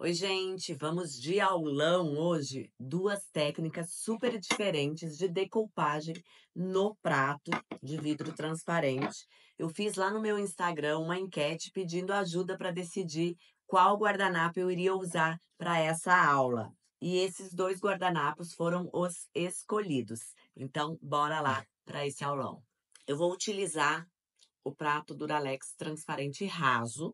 Oi, gente, vamos de aulão hoje. Duas técnicas super diferentes de decoupagem no prato de vidro transparente. Eu fiz lá no meu Instagram uma enquete pedindo ajuda para decidir qual guardanapo eu iria usar para essa aula. E esses dois guardanapos foram os escolhidos. Então, bora lá para esse aulão. Eu vou utilizar o prato Duralex transparente raso,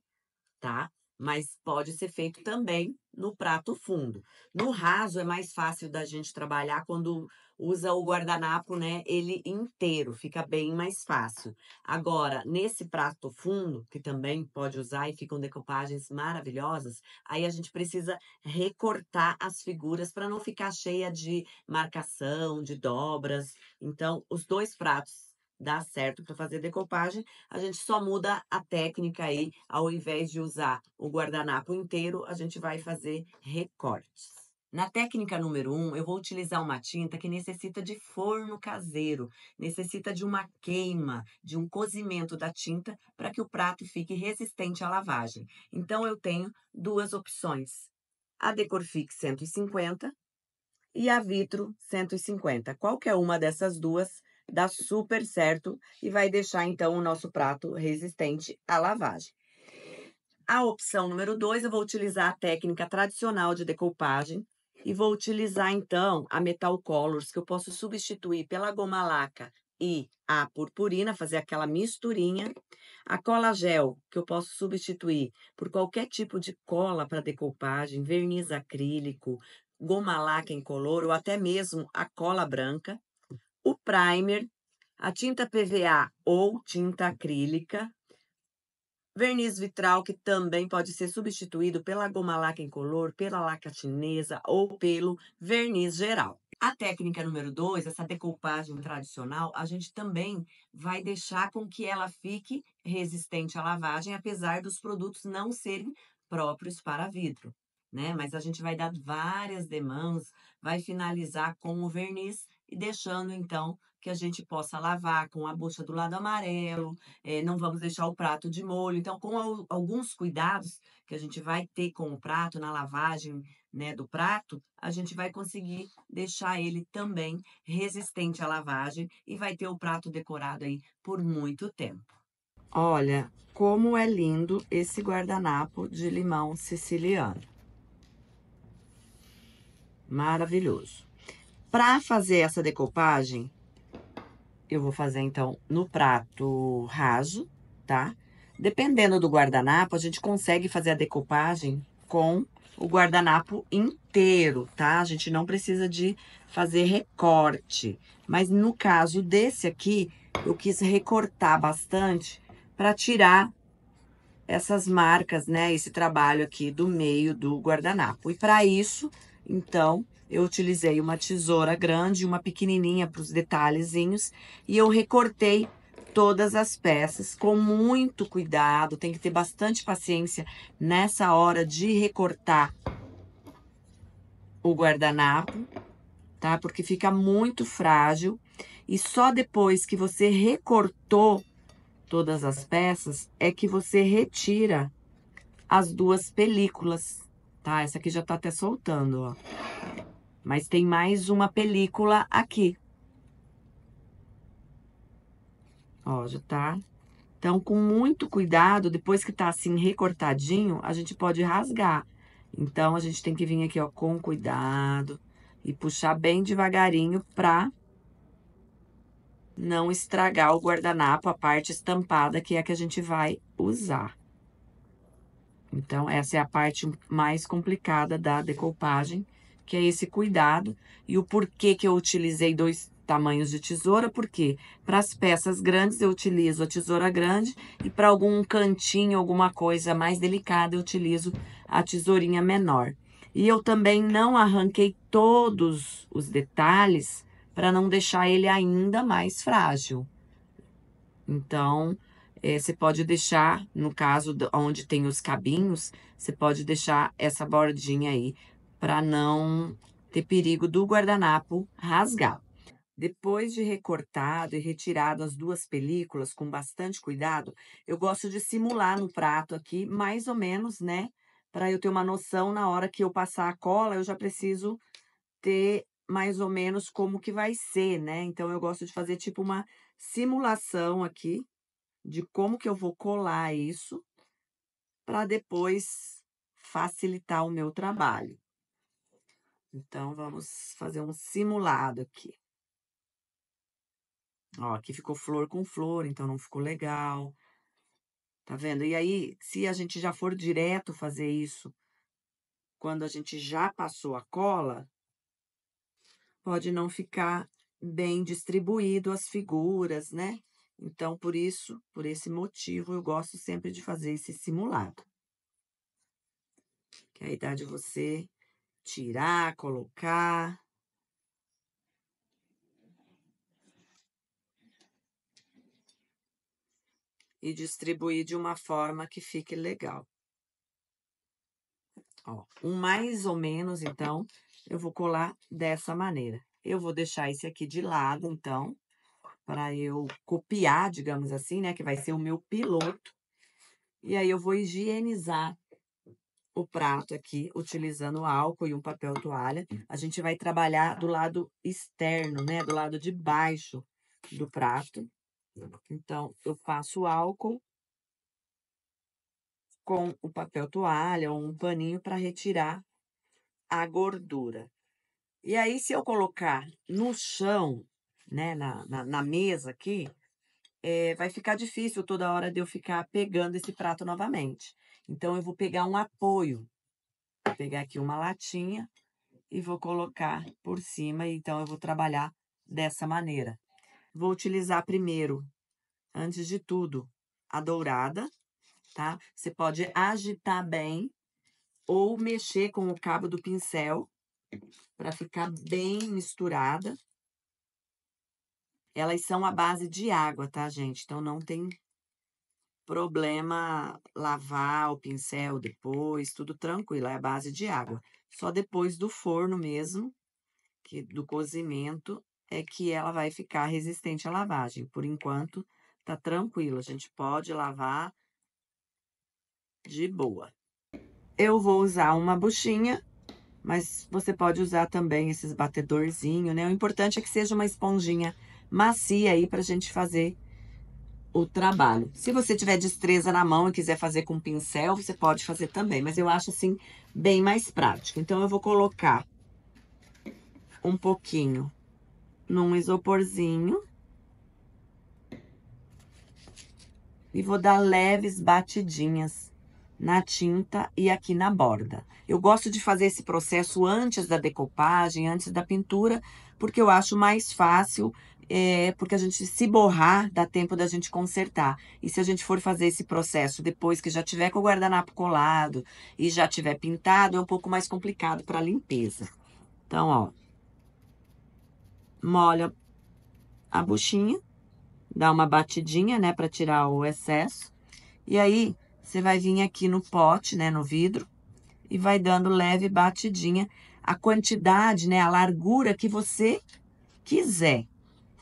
tá? Mas pode ser feito também no prato fundo. No raso é mais fácil da gente trabalhar quando usa o guardanapo, né, ele inteiro, fica bem mais fácil. Agora, nesse prato fundo, que também pode usar e ficam decoupagens maravilhosas, aí a gente precisa recortar as figuras para não ficar cheia de marcação, de dobras. Então, os dois pratos dá certo para fazer decoupagem, a gente só muda a técnica aí, ao invés de usar o guardanapo inteiro, a gente vai fazer recortes. Na técnica número 1, eu vou utilizar uma tinta que necessita de forno caseiro, necessita de uma queima, de um cozimento da tinta para que o prato fique resistente à lavagem. Então, eu tenho duas opções: a Decorfix 150 e a Vitro 150. Qualquer uma dessas duas dá super certo e vai deixar, então, o nosso prato resistente à lavagem. A opção número 2, eu vou utilizar a técnica tradicional de decoupagem e vou utilizar, então, a Metal Colors, que eu posso substituir pela goma laca e a purpurina, fazer aquela misturinha. A cola gel, que eu posso substituir por qualquer tipo de cola para decoupagem, verniz acrílico, goma laca incolor ou até mesmo a cola branca. O primer, a tinta PVA ou tinta acrílica, verniz vitral, que também pode ser substituído pela goma laca incolor, pela laca chinesa ou pelo verniz geral. A técnica número 2, essa decoupagem tradicional, a gente também vai deixar com que ela fique resistente à lavagem, apesar dos produtos não serem próprios para vidro, né? Mas a gente vai dar várias demãos, vai finalizar com o verniz e deixando, então, que a gente possa lavar com a bucha do lado amarelo, não vamos deixar o prato de molho. Então, com alguns cuidados que a gente vai ter com o prato, na lavagem, né, do prato, a gente vai conseguir deixar ele também resistente à lavagem e vai ter o prato decorado aí por muito tempo. Olha, como é lindo esse guardanapo de limão siciliano. Maravilhoso. Para fazer essa decoupagem, eu vou fazer, então, no prato raso, tá? Dependendo do guardanapo, a gente consegue fazer a decoupagem com o guardanapo inteiro, tá? A gente não precisa de fazer recorte. Mas no caso desse aqui, eu quis recortar bastante para tirar essas marcas, né? Esse trabalho aqui do meio do guardanapo. E para isso, então, eu utilizei uma tesoura grande e uma pequenininha para os detalhezinhos e eu recortei todas as peças com muito cuidado. Tem que ter bastante paciência nessa hora de recortar o guardanapo, tá? Porque fica muito frágil e só depois que você recortou todas as peças é que você retira as duas películas, tá? Essa aqui já tá até soltando, ó. Mas tem mais uma película aqui. Ó, já tá. Então, com muito cuidado, depois que tá assim recortadinho, a gente pode rasgar. Então, a gente tem que vir aqui, ó, com cuidado e puxar bem devagarinho pra não estragar o guardanapo, a parte estampada, que é a que a gente vai usar. Então, essa é a parte mais complicada da decoupagem, que é esse cuidado. E o porquê que eu utilizei dois tamanhos de tesoura, porque para as peças grandes eu utilizo a tesoura grande e para algum cantinho, alguma coisa mais delicada, eu utilizo a tesourinha menor. E eu também não arranquei todos os detalhes para não deixar ele ainda mais frágil. Então, você pode deixar, no caso onde tem os cabinhos, você pode deixar essa bordinha aí, para não ter perigo do guardanapo rasgar. Depois de recortado e retirado as duas películas com bastante cuidado, eu gosto de simular no prato aqui, mais ou menos, né, para eu ter uma noção na hora que eu passar a cola, eu já preciso ter mais ou menos como que vai ser, né. Então eu gosto de fazer tipo uma simulação aqui, de como que eu vou colar isso, para depois facilitar o meu trabalho. Então vamos fazer um simulado aqui. Ó, aqui ficou flor com flor, então não ficou legal. Tá vendo? E aí, se a gente já for direto fazer isso, quando a gente já passou a cola, pode não ficar bem distribuído as figuras, né? Então, por isso, por esse motivo, eu gosto sempre de fazer esse simulado. Que aí dá de você tirar, colocar. E distribuir de uma forma que fique legal. Ó, um mais ou menos, então, eu vou colar dessa maneira. Eu vou deixar esse aqui de lado, então, para eu copiar, digamos assim, né, que vai ser o meu piloto. E aí eu vou higienizar o prato aqui, utilizando álcool e um papel toalha. A gente vai trabalhar do lado externo, né, do lado de baixo do prato. Então, eu passo álcool com o papel toalha ou um paninho para retirar a gordura. E aí, se eu colocar no chão, né, na mesa aqui, vai ficar difícil toda hora de eu ficar pegando esse prato novamente. Então, eu vou pegar um apoio. Vou pegar aqui uma latinha e vou colocar por cima. Então, eu vou trabalhar dessa maneira. Vou utilizar primeiro, antes de tudo, a dourada, tá? Você pode agitar bem ou mexer com o cabo do pincel para ficar bem misturada. Elas são à base de água, tá, gente? Então não tem problema lavar o pincel depois, tudo tranquilo, é à base de água. Só depois do forno mesmo, que do cozimento, é que ela vai ficar resistente à lavagem. Por enquanto, tá tranquilo, a gente pode lavar de boa. Eu vou usar uma buchinha, mas você pode usar também esses batedorzinhos, né? O importante é que seja uma esponjinha macia aí pra gente fazer o trabalho. Se você tiver destreza na mão e quiser fazer com pincel, você pode fazer também, mas eu acho assim bem mais prático. Então eu vou colocar um pouquinho num isoporzinho e vou dar leves batidinhas na tinta e aqui na borda. Eu gosto de fazer esse processo antes da decopagem, antes da pintura, porque eu acho mais fácil, porque a gente se borrar, dá tempo da gente consertar. E se a gente for fazer esse processo depois que já tiver com o guardanapo colado e já tiver pintado, é um pouco mais complicado para limpeza. Então, ó, molha a buchinha, dá uma batidinha, né, para tirar o excesso. E aí, você vai vir aqui no pote, né, no vidro, e vai dando leve batidinha, a quantidade, né, a largura que você quiser.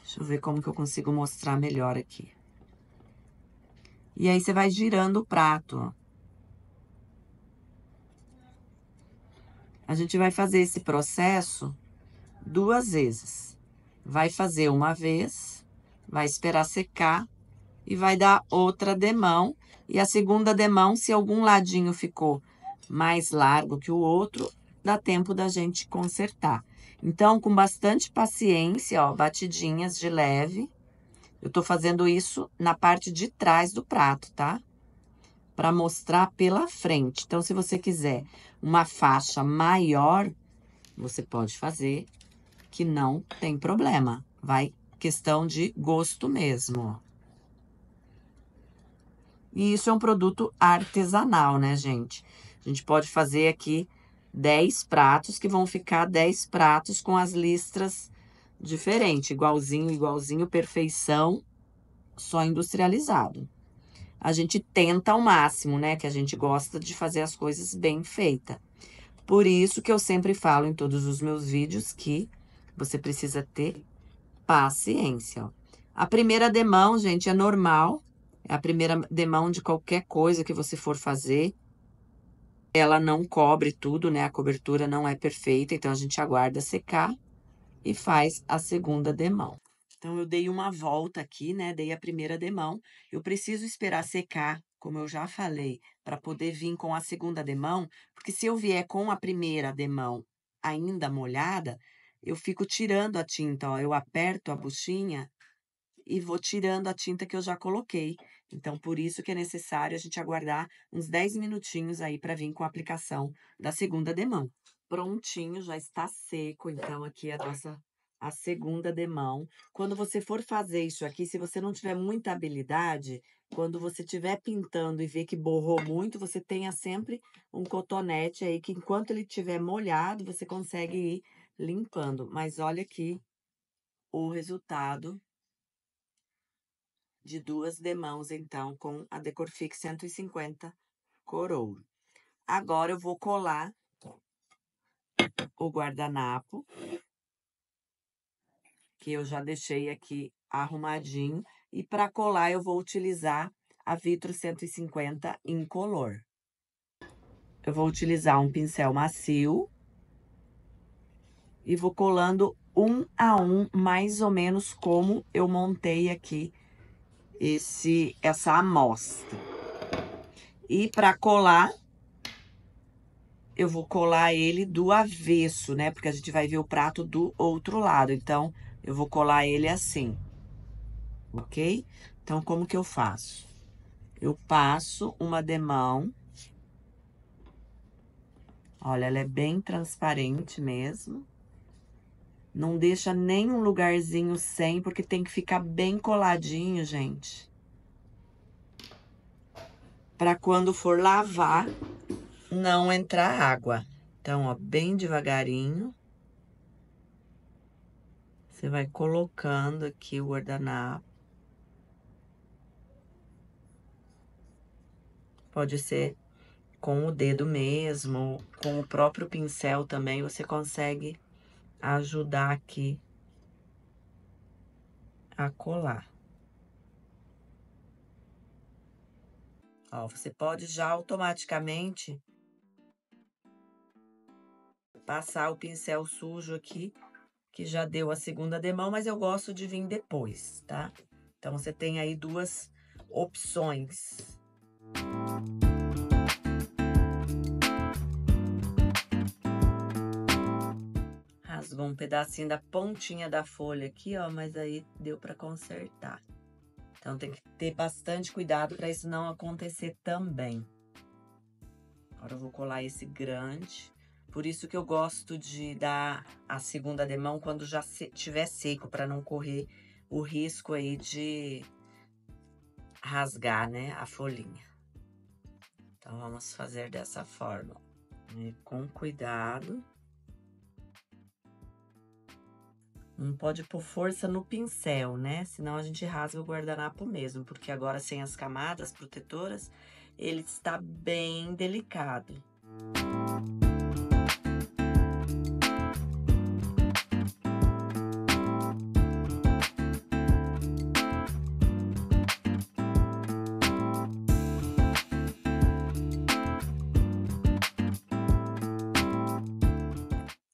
Deixa eu ver como que eu consigo mostrar melhor aqui. E aí, você vai girando o prato, ó. A gente vai fazer esse processo 2 vezes. Vai fazer uma vez, vai esperar secar e vai dar outra demão. E a segunda demão, se algum ladinho ficou mais largo que o outro, dá tempo da gente consertar. Então, com bastante paciência, ó, batidinhas de leve. Eu tô fazendo isso na parte de trás do prato, tá? Para mostrar pela frente. Então, se você quiser uma faixa maior, você pode fazer, que não tem problema. Vai questão de gosto mesmo, ó. E isso é um produto artesanal, né, gente? A gente pode fazer aqui 10 pratos, que vão ficar 10 pratos com as listras diferentes. Igualzinho, igualzinho, perfeição, só industrializado. A gente tenta ao máximo, né? Que a gente gosta de fazer as coisas bem feitas. Por isso que eu sempre falo em todos os meus vídeos que você precisa ter paciência, ó. A primeira demão, gente, é normal. É a primeira demão de qualquer coisa que você for fazer. ela não cobre tudo, né? A cobertura não é perfeita, então a gente aguarda secar e faz a segunda demão. Então, eu dei uma volta aqui, né? Dei a primeira demão. Eu preciso esperar secar, como eu já falei, para poder vir com a segunda demão, porque se eu vier com a primeira demão ainda molhada, eu fico tirando a tinta, ó. Eu aperto a buchinha e vou tirando a tinta que eu já coloquei. Então, por isso que é necessário a gente aguardar uns 10 minutinhos aí para vir com a aplicação da segunda demão. Prontinho, já está seco, então, aqui a segunda demão. Quando você for fazer isso aqui, se você não tiver muita habilidade, quando você estiver pintando e ver que borrou muito, você tenha sempre um cotonete aí, que enquanto ele estiver molhado, você consegue ir limpando. Mas olha aqui o resultado de 2 demãos, então, com a Decorfix 150 cor ouro. Agora, eu vou colar o guardanapo, que eu já deixei aqui arrumadinho. E para colar, eu vou utilizar a Vitro 150 incolor. Eu vou utilizar um pincel macio e vou colando um a um, mais ou menos como eu montei aqui essa amostra. E para colar, eu vou colar ele do avesso, né? Porque a gente vai ver o prato do outro lado. Então, eu vou colar ele assim, ok? Então, como que eu faço? Eu passo uma demão. Olha, ela é bem transparente mesmo. Não deixa nenhum lugarzinho sem, porque tem que ficar bem coladinho, gente. Para quando for lavar, não entrar água. Então, ó, bem devagarinho. Você vai colocando aqui o guardanapo. Pode ser com o dedo mesmo, com o próprio pincel também, você consegue ajudar aqui a colar. Ó, você pode já automaticamente passar o pincel sujo aqui, que já deu a segunda demão, mas eu gosto de vir depois, tá? Então, você tem aí 2 opções. Rasgou um pedacinho da pontinha da folha aqui, ó, mas aí deu pra consertar. Então, tem que ter bastante cuidado para isso não acontecer também. Agora, eu vou colar esse grande. Por isso que eu gosto de dar a segunda demão quando já estiver seco, para não correr o risco aí de rasgar, né, a folhinha. Então, vamos fazer dessa forma. E com cuidado. Não pode pôr força no pincel, né? Senão a gente rasga o guardanapo mesmo, porque agora sem as camadas protetoras, ele está bem delicado.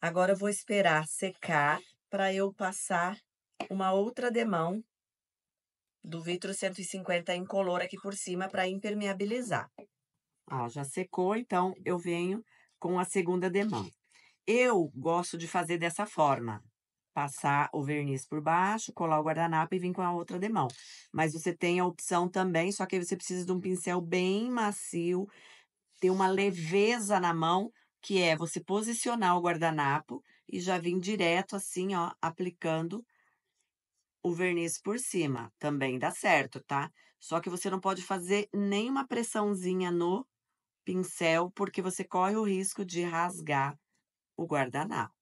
Agora eu vou esperar secar para eu passar uma outra demão do Vitro 150 incolor aqui por cima para impermeabilizar. Ó, já secou, então eu venho com a segunda demão. Eu gosto de fazer dessa forma. Passar o verniz por baixo, colar o guardanapo e vir com a outra demão. Mas você tem a opção também, só que aí você precisa de um pincel bem macio, ter uma leveza na mão, que é você posicionar o guardanapo e já vir direto assim, ó, aplicando o verniz por cima. Também dá certo, tá? Só que você não pode fazer nenhuma pressãozinha no pincel, porque você corre o risco de rasgar o guardanapo.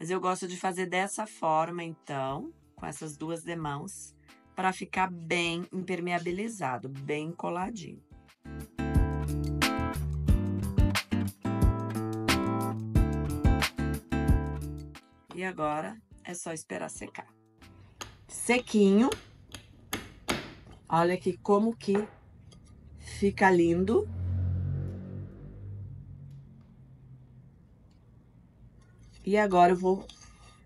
Mas eu gosto de fazer dessa forma, então, com essas 2 demãos, para ficar bem impermeabilizado, bem coladinho. E agora é só esperar secar. Sequinho. Olha aqui como que fica lindo. E agora eu vou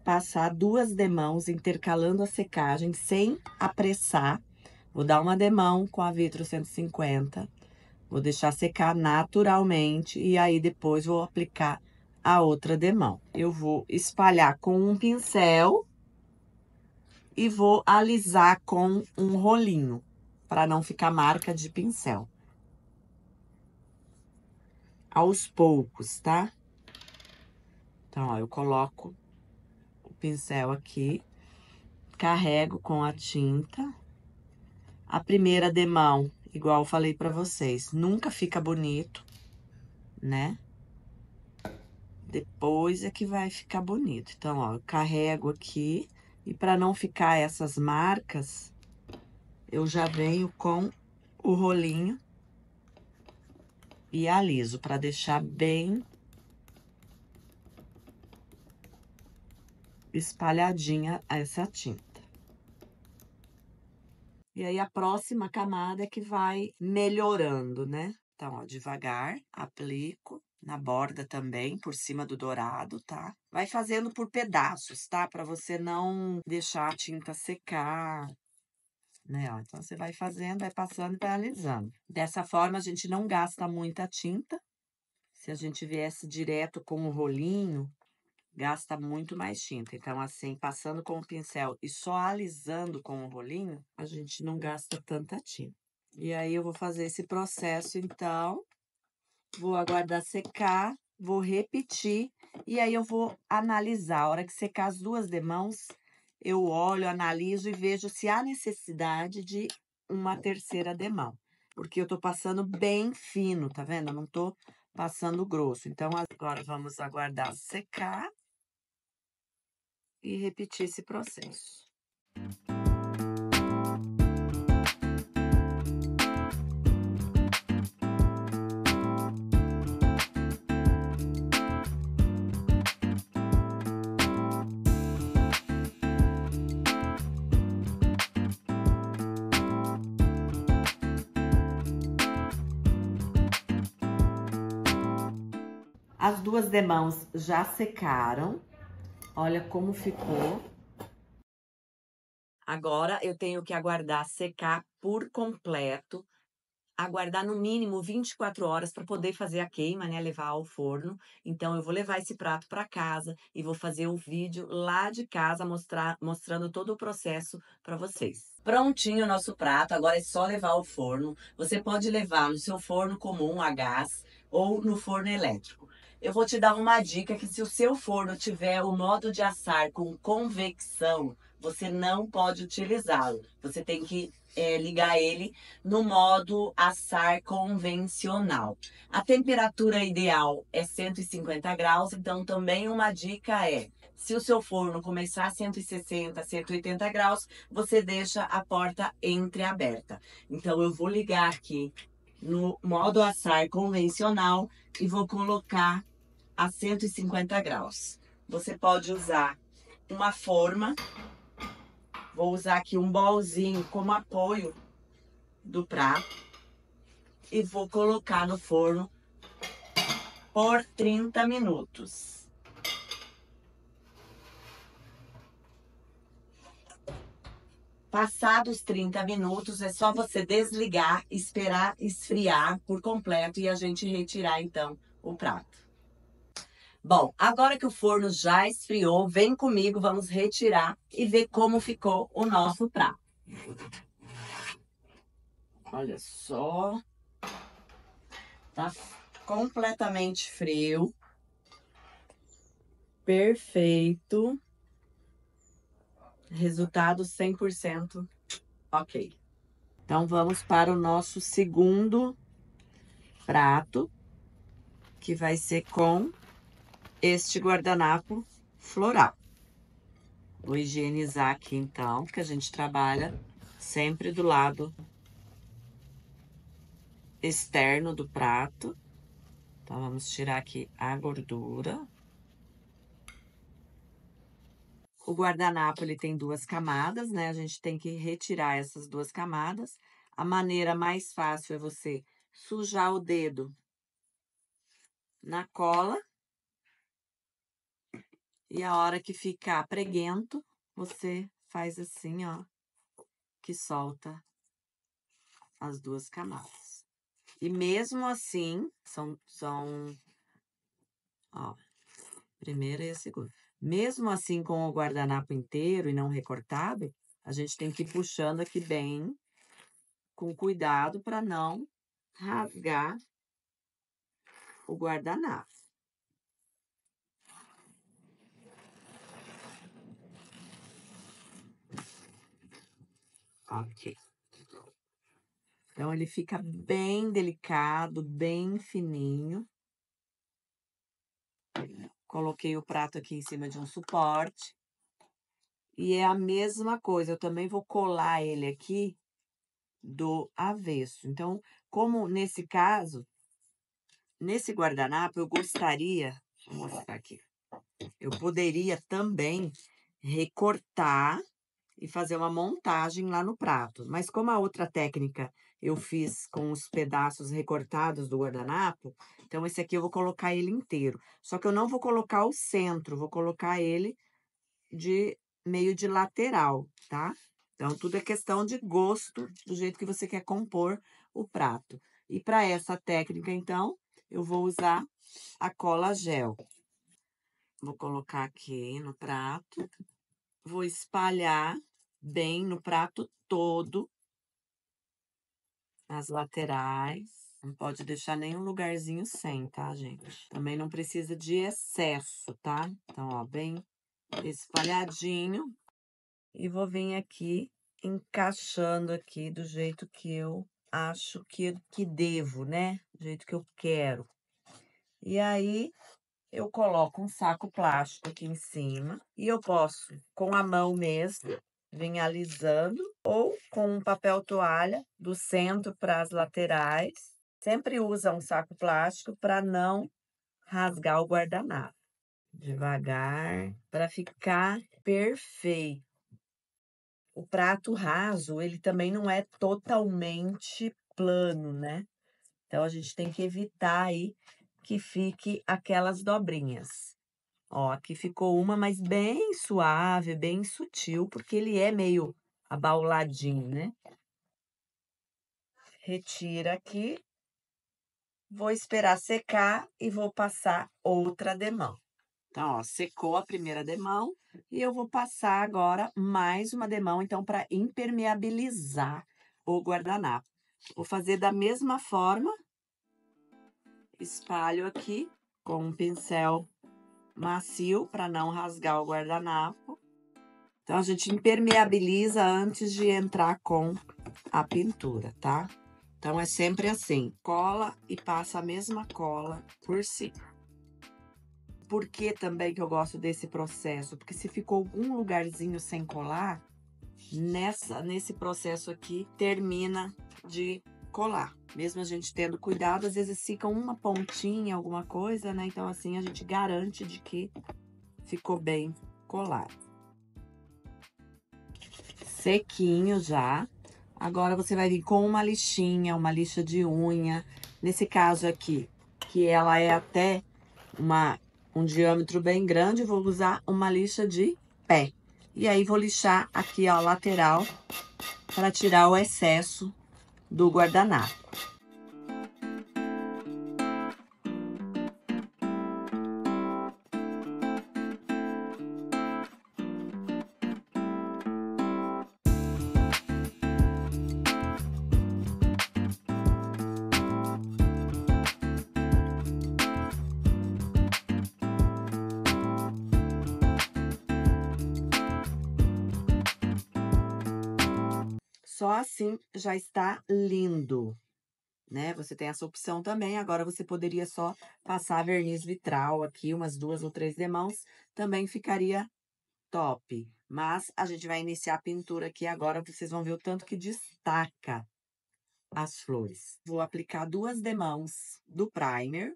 passar 2 demãos intercalando a secagem sem apressar. Vou dar uma demão com a Vitro 150. Vou deixar secar naturalmente e aí depois vou aplicar a outra demão. Eu vou espalhar com um pincel e vou alisar com um rolinho, para não ficar marca de pincel. Aos poucos, tá? Então, ó, eu coloco o pincel aqui, carrego com a tinta. A primeira demão, igual eu falei pra vocês, nunca fica bonito, né? Depois é que vai ficar bonito. Então, ó, eu carrego aqui e para não ficar essas marcas, eu já venho com o rolinho e aliso para deixar bem espalhadinha essa tinta. E aí, a próxima camada é que vai melhorando, né? Então, ó, devagar, aplico na borda também, por cima do dourado, tá? Vai fazendo por pedaços, tá? Pra você não deixar a tinta secar, né? Ó, então, você vai fazendo, vai passando e vai alisando. Dessa forma, a gente não gasta muita tinta. Se a gente viesse direto com o rolinho, gasta muito mais tinta. Então, assim, passando com o pincel e só alisando com o rolinho, a gente não gasta tanta tinta. E aí, eu vou fazer esse processo, então, vou aguardar secar, vou repetir, e aí eu vou analisar. A hora que secar as 2 demãos, eu olho, analiso e vejo se há necessidade de uma terceira demão. Porque eu tô passando bem fino, tá vendo? Eu não tô passando grosso. Então, agora vamos aguardar secar e repetir esse processo. As 2 demãos já secaram. Olha como ficou. Agora, eu tenho que aguardar secar por completo. Aguardar no mínimo 24 horas para poder fazer a queima, né? Levar ao forno. Então, eu vou levar esse prato para casa e vou fazer o vídeo lá de casa, mostrando todo o processo para vocês. Prontinho o nosso prato, agora é só levar ao forno. Você pode levar no seu forno comum a gás ou no forno elétrico. Eu vou te dar uma dica que se o seu forno tiver o modo de assar com convecção, você não pode utilizá-lo. Você tem que ligar ele no modo assar convencional. A temperatura ideal é 150 graus, então também uma dica é, se o seu forno começar a 160, 180 graus, você deixa a porta entreaberta. Então eu vou ligar aqui no modo assar convencional e vou colocar a 150 graus. Você pode usar uma forma. Vou usar aqui um bolzinho como apoio do prato e vou colocar no forno por 30 minutos. Passados 30 minutos, é só você desligar, esperar esfriar por completo e a gente retirar, então, o prato. Bom, agora que o forno já esfriou, vem comigo, vamos retirar e ver como ficou o nosso prato. Olha só. Tá completamente frio. Perfeito. Resultado 100% ok. Então, vamos para o nosso segundo prato, que vai ser com este guardanapo floral. Vou higienizar aqui, então, porque a gente trabalha sempre do lado externo do prato. Então, vamos tirar aqui a gordura. O guardanapo, ele tem 2 camadas, né? A gente tem que retirar essas 2 camadas. A maneira mais fácil é você sujar o dedo na cola. E a hora que ficar preguento, você faz assim, ó, que solta as 2 camadas. E mesmo assim, ó, primeira e a segunda. Mesmo assim, com o guardanapo inteiro e não recortado, a gente tem que ir puxando aqui bem, com cuidado, para não rasgar o guardanapo. Ok. Então, ele fica bem delicado, bem fininho. Coloquei o prato aqui em cima de um suporte. E é a mesma coisa, eu também vou colar ele aqui do avesso. Então, como nesse caso, nesse guardanapo, eu gostaria, vou mostrar aqui, eu poderia também recortar e fazer uma montagem lá no prato. Mas como a outra técnica eu fiz com os pedaços recortados do guardanapo, então esse aqui eu vou colocar ele inteiro. Só que eu não vou colocar o centro, vou colocar ele de meio de lateral, tá? Então, tudo é questão de gosto, do jeito que você quer compor o prato. E para essa técnica, então, eu vou usar a cola gel. Vou colocar aqui no prato, vou espalhar bem no prato todo, nas laterais. Não pode deixar nenhum lugarzinho sem, tá, gente? Também não precisa de excesso, tá? Então, ó, bem espalhadinho. E vou vir aqui encaixando aqui do jeito que eu acho que devo, né? Do jeito que eu quero. E aí, eu coloco um saco plástico aqui em cima. E eu posso, com a mão mesmo, vir alisando. Ou com um papel toalha, do centro para as laterais. Sempre usa um saco plástico para não rasgar o guardanapo. Devagar, para ficar perfeito. O prato raso, ele também não é totalmente plano, né? Então, a gente tem que evitar aí que fique aquelas dobrinhas. Ó, aqui ficou uma, mas bem suave, bem sutil, porque ele é meio abauladinho, né? Retira aqui. Vou esperar secar e vou passar outra demão. Então, ó, secou a primeira demão e eu vou passar agora mais uma demão, então, para impermeabilizar o guardanapo. Vou fazer da mesma forma, espalho aqui com um pincel macio para não rasgar o guardanapo. Então, a gente impermeabiliza antes de entrar com a pintura, tá? Então, é sempre assim, cola e passa a mesma cola por cima. Por que também que eu gosto desse processo? Porque se ficou algum lugarzinho sem colar, nesse processo aqui, termina de colar. Mesmo a gente tendo cuidado, às vezes fica uma pontinha, alguma coisa, né? Então, assim, a gente garante de que ficou bem colado. Sequinho já. Agora, você vai vir com uma lixinha, uma lixa de unha. Nesse caso aqui, que ela é até um diâmetro bem grande, vou usar uma lixa de pé. E aí, vou lixar aqui, ó, lateral, para tirar o excesso do guardanapo. Só assim já está lindo, né? Você tem essa opção também. Agora, você poderia só passar verniz vitral aqui, umas 2 ou 3 demãos, também ficaria top. Mas a gente vai iniciar a pintura aqui agora, vocês vão ver o tanto que destaca as flores. Vou aplicar 2 demãos do primer.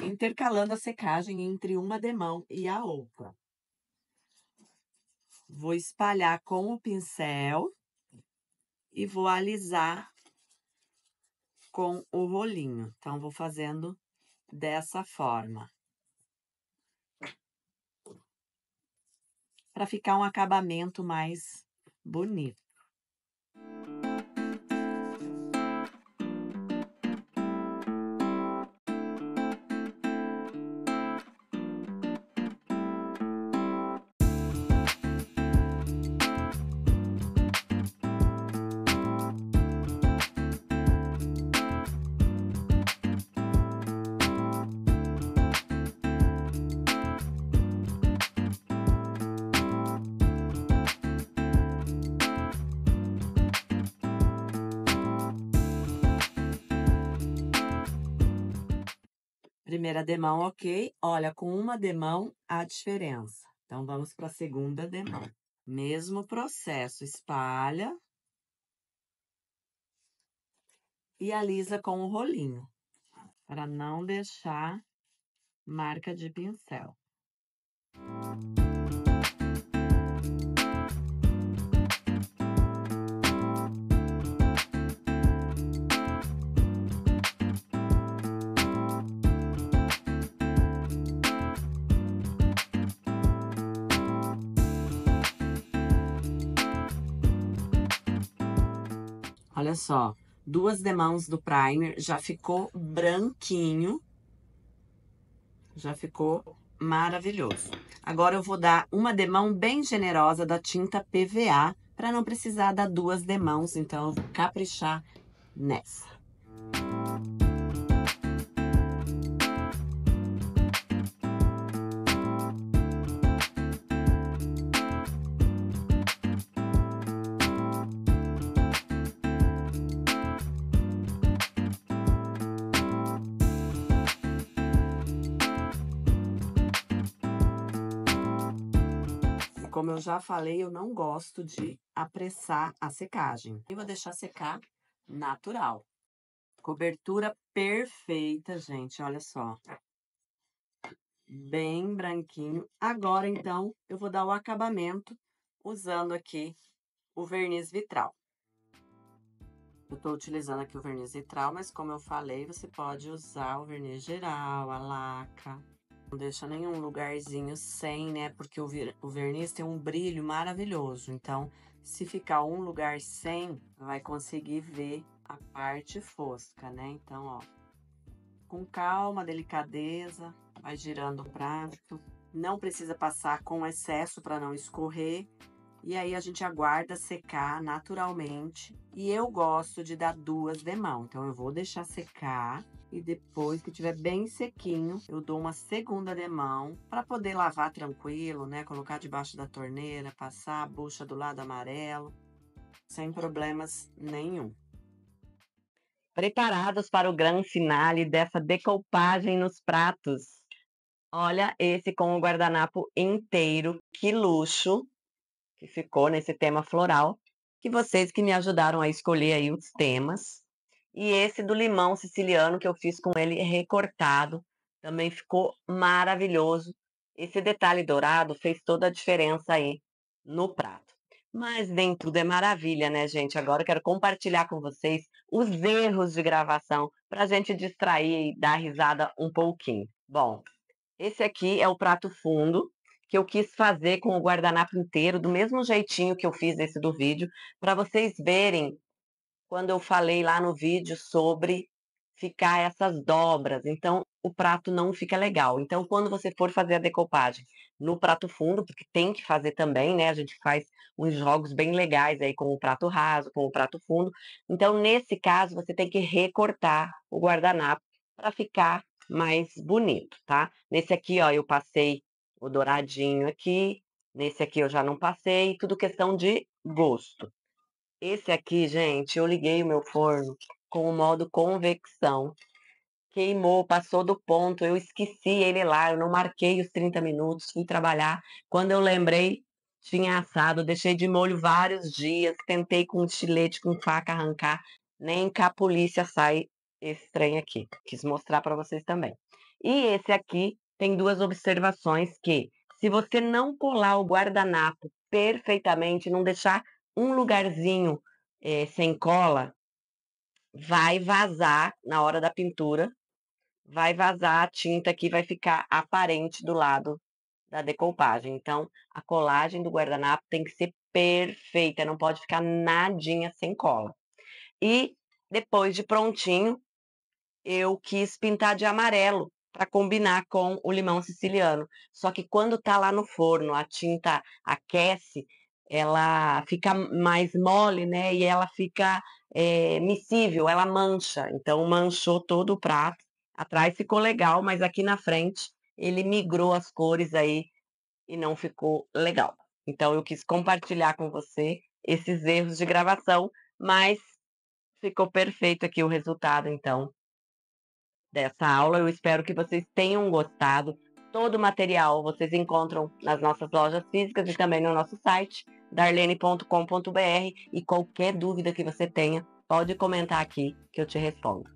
intercalando a secagem entre uma demão e a outra. Vou espalhar com o pincel e vou alisar com o rolinho. Então, vou fazendo dessa forma. Para ficar um acabamento mais bonito. Primeira demão, ok. Olha, com uma demão, a diferença. Então, vamos para a segunda demão. Mesmo processo, espalha e alisa com o rolinho, para não deixar marca de pincel. Olha só, 2 demãos do primer, já ficou branquinho. Já ficou maravilhoso. Agora eu vou dar uma demão bem generosa da tinta PVA, para não precisar dar 2 demãos, então eu vou caprichar nessa. Como eu já falei, eu não gosto de apressar a secagem. Eu vou deixar secar natural. Cobertura perfeita, gente, olha só. Bem branquinho. Agora, então, eu vou dar o acabamento usando aqui o verniz vitral. Eu tô utilizando aqui o verniz vitral, mas como eu falei, você pode usar o verniz geral, a laca. Não deixa nenhum lugarzinho sem, né? Porque o verniz tem um brilho maravilhoso. Então, se ficar um lugar sem, vai conseguir ver a parte fosca, né? Então, ó, com calma, delicadeza, vai girando o prato. Não precisa passar com excesso para não escorrer. E aí, a gente aguarda secar naturalmente. E eu gosto de dar 2 demãos. Então, eu vou deixar secar. E depois que tiver bem sequinho, eu dou uma segunda demão para poder lavar tranquilo, né? Colocar debaixo da torneira, passar a bucha do lado amarelo, sem problemas nenhum. Preparados para o grande finale dessa decoupagem nos pratos. Olha esse com o guardanapo inteiro, que luxo que ficou nesse tema floral, que vocês que me ajudaram a escolher aí os temas. E esse do limão siciliano, que eu fiz com ele recortado, também ficou maravilhoso. Esse detalhe dourado fez toda a diferença aí no prato. Mas nem tudo é maravilha, né, gente? Agora eu quero compartilhar com vocês os erros de gravação para a gente distrair e dar risada um pouquinho. Bom, esse aqui é o prato fundo, que eu quis fazer com o guardanapo inteiro, do mesmo jeitinho que eu fiz esse do vídeo, para vocês verem quando eu falei lá no vídeo sobre ficar essas dobras, então o prato não fica legal. Então, quando você for fazer a decoupagem no prato fundo, porque tem que fazer também, né? A gente faz uns jogos bem legais aí com o prato raso, com o prato fundo. Então, nesse caso, você tem que recortar o guardanapo para ficar mais bonito, tá? Nesse aqui, ó, eu passei o douradinho aqui, nesse aqui eu já não passei, tudo questão de gosto. Esse aqui, gente, eu liguei o meu forno com o modo convecção. Queimou, passou do ponto, eu esqueci ele lá, eu não marquei os 30 minutos, fui trabalhar. Quando eu lembrei, tinha assado, deixei de molho vários dias, tentei com estilete, com faca arrancar, nem com a polícia sai esse trem aqui. Quis mostrar para vocês também. E esse aqui tem duas observações que, se você não colar o guardanapo perfeitamente, não deixar um lugarzinho sem cola, vai vazar na hora da pintura, vai vazar a tinta aqui, vai ficar aparente do lado da decoupagem. Então, a colagem do guardanapo tem que ser perfeita, não pode ficar nadinha sem cola. E depois de prontinho, eu quis pintar de amarelo para combinar com o limão siciliano. Só que quando tá lá no forno, a tinta aquece, ela fica mais mole, né? E ela fica miscível, ela mancha. Então manchou todo o prato. Atrás ficou legal, mas aqui na frente ele migrou as cores aí e não ficou legal. Então eu quis compartilhar com você esses erros de gravação, mas ficou perfeito aqui o resultado, então, dessa aula. Eu espero que vocês tenham gostado. Todo o material vocês encontram nas nossas lojas físicas e também no nosso site, darlene.com.br. E qualquer dúvida que você tenha, pode comentar aqui que eu te respondo.